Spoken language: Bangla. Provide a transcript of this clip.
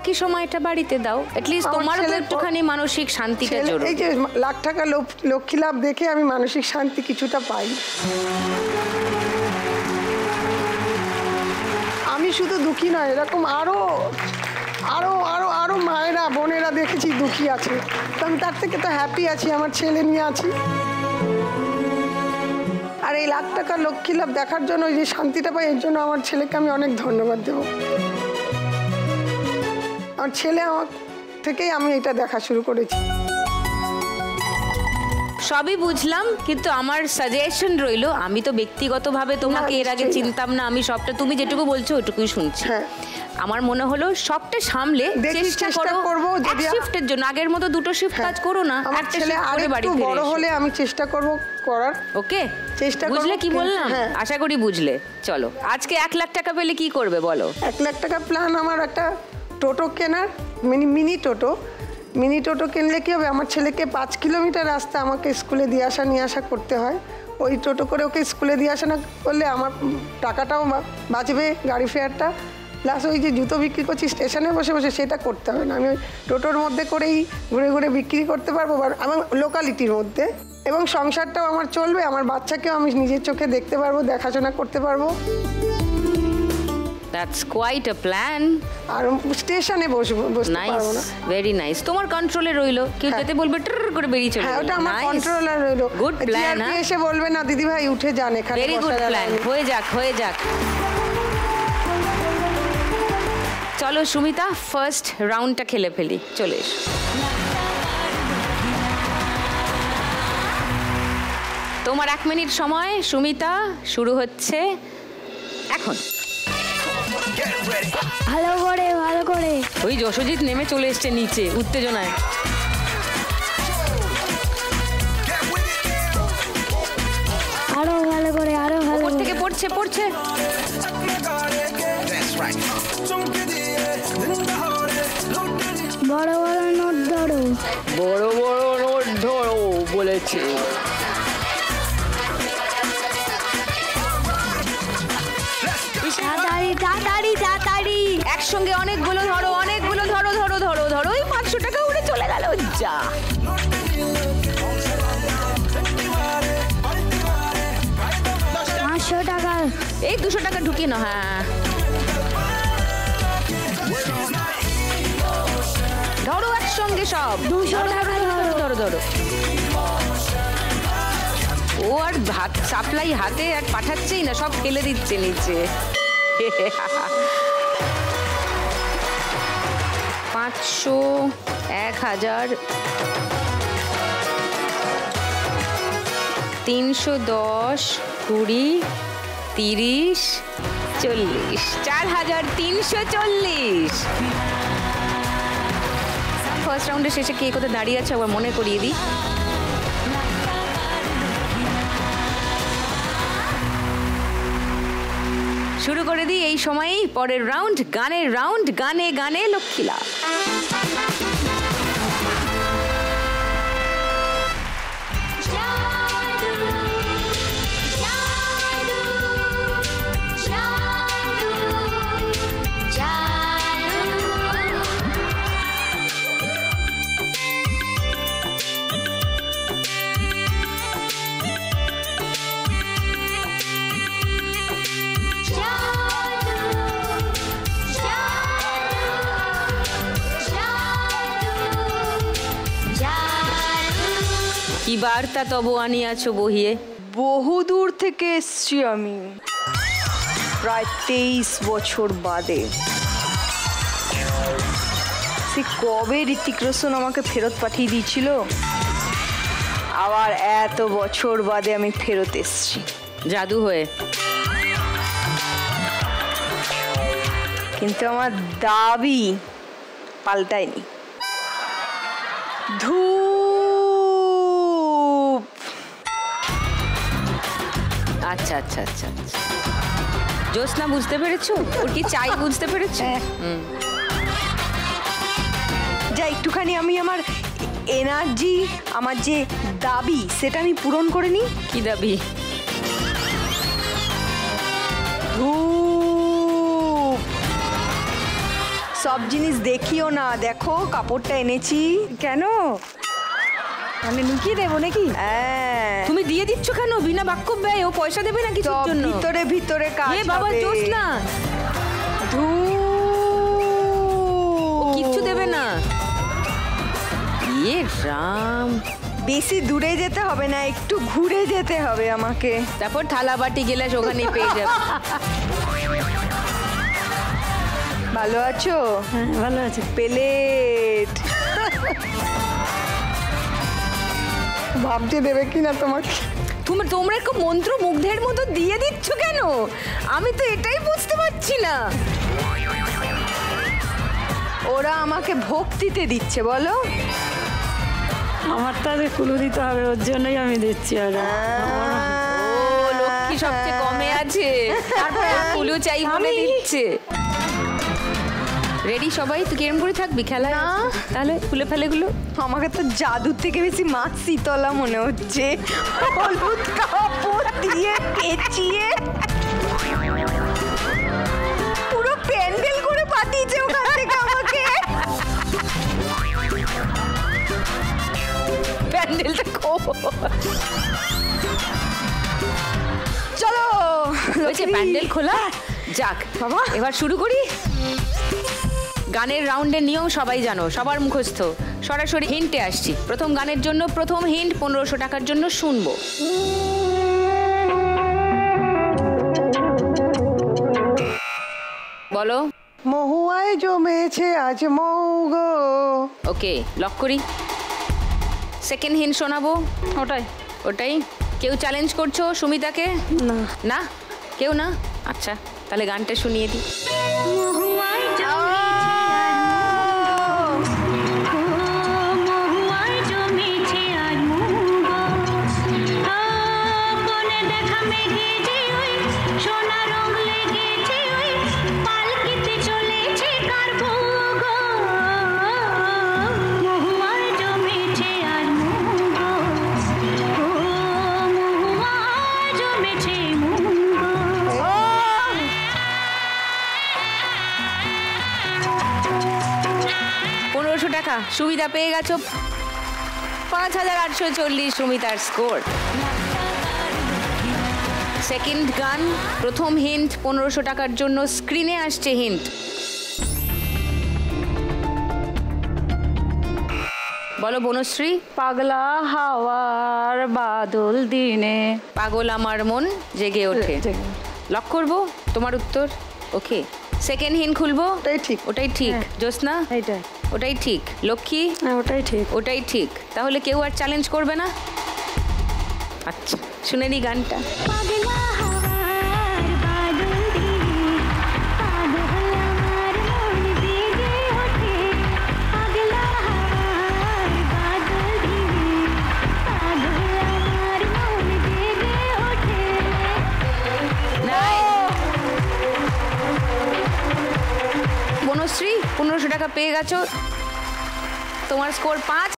বাকি সময়টা বাড়িতে দাও। এটলিস্ট তোমারও তো একটুখানি মানসিক শান্তিটা জরুরি। এই যে লাখ টাকা লক্ষ্মী লাভ দেখে আমি মানসিক শান্তি কিছুটা পাই। আমি শুধু দুঃখী নয়, এরকম আরো আরো আরো আরো মায়েরা বোনেরা দেখেছি দুঃখী আছে, তো আমি তার থেকে তো হ্যাপি আছি, আমার ছেলে নিয়ে আছি। আর এই লাখ টাকা লক্ষ্মী লাভ দেখার জন্য যে শান্তিটা পাই, এর জন্য আমার ছেলেকে আমি অনেক ধন্যবাদ দেব। আমার ছেলে আমার থেকেই আমি এটা দেখা শুরু করেছি। সবই বুঝলাম, কিন্তু আমার সাজেশন রইলো, আমি তো ব্যক্তিগতভাবে তোমাকে এর আগে চিনতাম না, আমি সবটা তুমি যেটুকু বলছো ওইটুকুই শুনছি। আমার মনে হলো সবটা সামলে চেষ্টা করবো এক শিফটের জন্য, আগের মতো দুটো শিফট কাজ করো না, একটা শিফট করে বাড়ি ফিরে বড় হলে আমি চেষ্টা করব করার। ওকে, চেষ্টা বুঝলে কি বললাম? আশা করি বুঝলে। চলো, আজকে 1 লাখ টাকা পেলে কি করবে বলো? 1 লাখ টাকা প্ল্যান আমার একটা টোটো কেনার, মিনি টোটো কিনলে কি হবে, আমার ছেলেকে 5 কিলোমিটার রাস্তা আমাকে স্কুলে দিয়ে আসা নিয়ে আসা করতে হয়। ওই টোটো করে ওকে স্কুলে দিয়ে আসা না করলে আমার টাকাটাও বাঁচবে, গাড়ি ফেয়ারটা, প্লাস ওই যে জুতো বিক্রি করছি স্টেশনে বসে বসে, সেটা করতে হবে না। আমি ওই টোটোর মধ্যে করেই ঘুরে ঘুরে বিক্রি করতে পারবো, আমার লোকালিটির মধ্যে, এবং সংসারটাও আমার চলবে, আমার বাচ্চাকেও আমি নিজের চোখে দেখতে পারবো, দেখাশোনা করতে পারবো। That's quite a plan. আর স্টেশনে বসতে পারবো না। ভেরি নাইস, তোমার কন্ট্রোলে রইলো, কেউ যেতে বলবে ট্র করে বেরিয়ে চলে। হ্যাঁ, ওটা আমার কন্ট্রোলে রইলো। Good plan. এসে বলবে না দিদি ভাই উঠে যান, এখানে ভেরি গুড প্ল্যান, হয়ে যাক। চলো সুমিতা, ফার্স্ট রাউন্ডটা খেলে ফেলি, চলে এসো। তোমার 1 মিনিট সময় সুমিতা, শুরু হচ্ছে এখন। ভালো করে ওই যশোজিৎ নেমে চলে এসছে নিচে উত্তেজনায়। আরো ভালো করে উপর থেকে পড়ছে বড় নোট ধরো বলেছে। তাড়াতাড়ি একসঙ্গে অনেকগুলো ধরো, ওই 500 টাকা উড়ে চলে গেল। যা, 500 টাকা, এই 200 টাকা ঢুকিয়ে নাও। হ্যাঁ, ধরো একসঙ্গে সব 200 টাকা ধরো। ও আর ভাত সাপ্লাই হাতে আর পাঠাচ্ছেই না, সব ফেলে দিচ্ছে নিচে। 500, 1000, 310, 20, 30, 40, 4340। ফার্স্ট রাউন্ডের শেষে কে কোথায় দাঁড়িয়ে আছে আবার মনে করিয়ে দিই। শুরু করে দিই এই সময়েই পরের রাউন্ড, গানের রাউন্ড। গানে লক্ষ্মীলা। কি বার্তা তবু আনিয়াছো বহিয়ে? বহুদূর থেকে এসছি আমি, প্রায় 23 বছর বাদে। সে কবে ঋতিক রোশন আমাকে ফেরত পাঠিয়ে দিয়েছিল, আবার এত বছর বাদে আমি ফেরত এসছি জাদু হয়ে। কিন্তু আমার দাবি পাল্টায়নি। আচ্ছা, জ্যোৎস্না বুঝতে পেরেছো ওর কি চাই, বুঝতে পেরেছো? যা একটুখানি আমি আমার এনার্জি, আমার যে দাবি সেটা আমি পূরণ করে নিই। কি দাবি? সব জিনিস দেখিও না, দেখো কাপড়টা এনেছি। কেন মানে লুকিয়ে দেবো নাকি? হ্যাঁ, তুমি দিয়ে দিচ্ছ কেন বিনা বাক্য ব্যয়? ও পয়সা দেবে না কিছুর সব জন্য? ভিতরে ভিতরে কাজ এ বাবা হবে। জোস না, কিচ্ছু দেবে না। ইয়ে রাম, বেশি দূরে যেতে হবে না, একটু ঘুরে যেতে হবে আমাকে। তারপর থালা বাটি গেলাস ওখানেই পেয়ে যাবে। ভালো আছো? হ্যাঁ ভালো আছে। প্লেট ভাবছি দেবে কিনা তোমাকে। তোমরা একটু মন্ত্র মুগ্ধের মতো দিয়ে দিচ্ছ কেন? আমি তো এটাই বুঝতে পারছি না। ওরা আমাকে ভক্তিতে দিচ্ছে বলো। আমার তো আগে কুলু দিতে হবে, ওর জন্যই আমি দিচ্ছি। আর ও লক্ষ্মী সবচেয়ে কমে আছে, তারপর ফুলু চাই বলে দিচ্ছে। রেডি সবাই? তুই কিরম করে থাকবি খেলা? না। তাহলে ফুলে ফেলেগুলো আমাকে তো জাদুর থেকে বেশি মা শীতলা মনে হচ্ছে। হলুদ কাপড় দিয়ে পেঁচিয়ে পুরো প্যান্ডেল করে পাঠিয়েছে ওখান থেকে আমাকে। প্যান্ডেলটা চলো হয়েছে, প্যান্ডেল খোলা যাক বাবা। এবার শুরু করি। গানের রাউন্ডের নিয়ম সবাই জানো, সবার মুখস্থ। সরাসরি হিন্টে আসছি। প্রথম গানের জন্য প্রথম হিন্ট 1500 টাকার জন্য শুনবো। বলো। মহুয়ায় জমেছে আজ মৌগ। ওকে, লক করি। সেকেন্ড হিন্ট শোনাবো। ওটাই ওটাই। কেউ চ্যালেঞ্জ করছো সুমিতাকে? না। না, কেউ না? আচ্ছা, তাহলে গানটা শুনিয়ে দিই। টাকা সুবিধা পেয়ে গেছো। 5840 সুমিতার স্কোর। সেকেন্ড গান, প্রথম হিন্ট 1500 টাকার জন্য। স্ক্রিনে আসছে হিন্ট। বলো বনশ্রী। পাগলা হাওয়ার বাদল দিনে। পাগল আমার মন জেগে ওঠে। লক করবো তোমার উত্তর? ওকে, সেকেন্ড হিন্ট খুলবো। ওটাই ঠিক। ওটাই ঠিক। জ্যোৎস্না? এইটাই। ওটাই ঠিক। লক্ষ্মী? ওটাই ঠিক। ওটাই ঠিক। তাহলে কেউ আর চ্যালেঞ্জ করবে না? আচ্ছা, শুনে নি গানটা। বনশ্রী 1500 টাকা পেয়ে গেছো। তোমার স্কোর 5